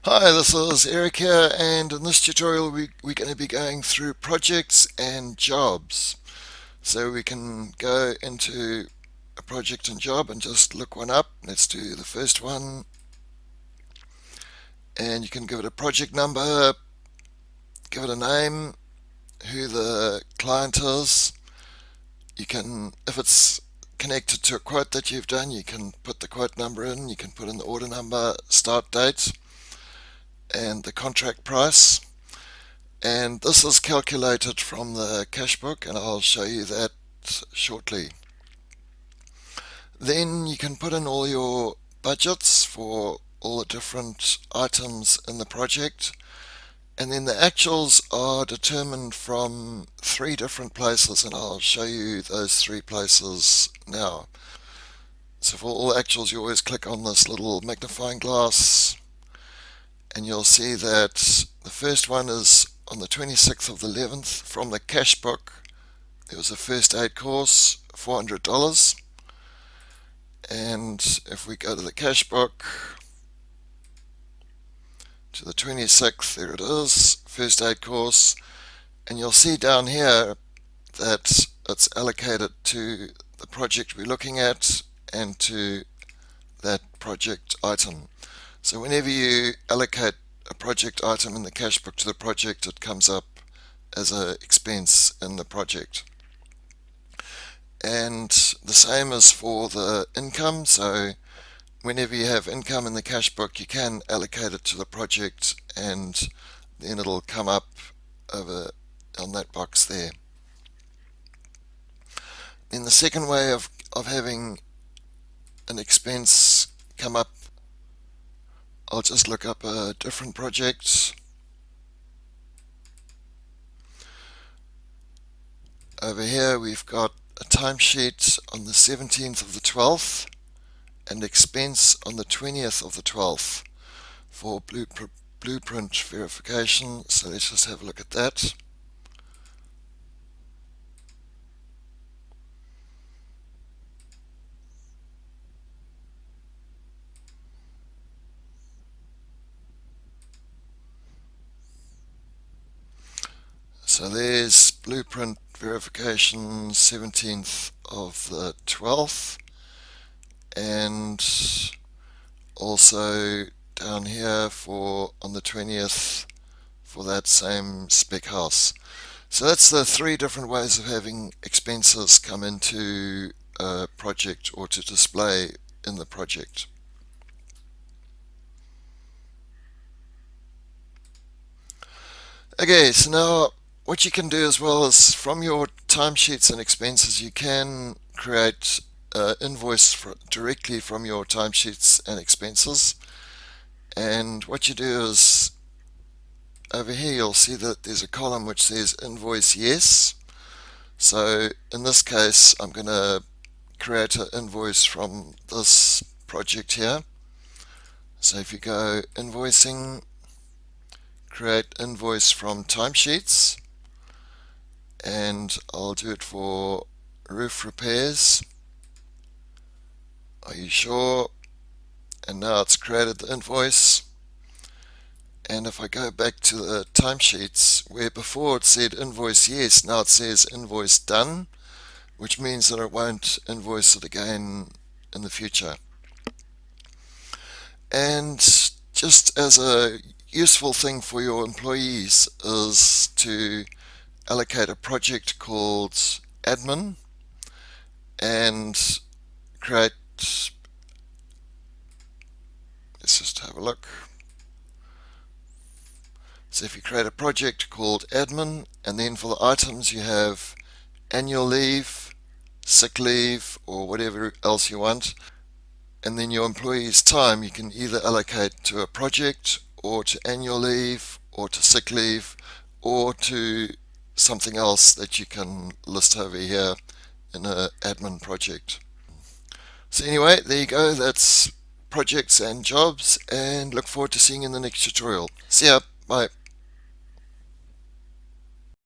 Hi, this is Eric here, and in this tutorial we're going to be going through projects and jobs. So we can go into a project and job and just look one up. Let's do the first one, and you can give it a project number, give it a name, who the client is. You can, if it's connected to a quote that you've done, you can put the quote number in, you can put in the order number, start date, and the contract price. And this is calculated from the Cashbook, and I'll show you that shortly. Then you can put in all your budgets for all the different items in the project, and then the actuals are determined from three different places, and I'll show you those three places now. So for all actuals, you always click on this little magnifying glass, and you'll see that the first one is on the 26th of the 11th from the Cashbook. There was a first aid course, $400. And if we go to the Cashbook, to the 26th, there it is, first aid course. And you'll see down here that it's allocated to the project we're looking at and to that project item. So whenever you allocate a project item in the Cashbook to the project, it comes up as an expense in the project. And the same is for the income. So whenever you have income in the Cashbook, you can allocate it to the project, and then it'll come up over on that box there. Then the second way of having an expense come up, I'll just look up a different project. Over here we've got a timesheet on the 17th of the 12th and expense on the 20th of the 12th for blueprint verification. So let's just have a look at that. So there's blueprint verification 17th of the 12th, and also down here for on the 20th for that same spec house. So that's the three different ways of having expenses come into a project or to display in the project. Okay, so now what you can do as well is from your timesheets and expenses, you can create an invoice directly from your timesheets and expenses. And what you do is over here you'll see that there's a column which says invoice yes. So in this case, I'm going to create an invoice from this project here. So if you go invoicing, create invoice from timesheets, and I'll do it for roof repairs. Are you sure? And now it's created the invoice. And if I go back to the timesheets, where before it said invoice yes, now it says invoice done, which means that it won't invoice it again in the future. And just as a useful thing for your employees is to allocate a project called admin and create, let's just have a look. So if you create a project called admin, and then for the items you have annual leave, sick leave, or whatever else you want, and then your employees' time you can either allocate to a project or to annual leave or to sick leave or to something else that you can list over here in an admin project. So anyway, there you go. That's projects and jobs, and look forward to seeing you in the next tutorial. See ya. Bye.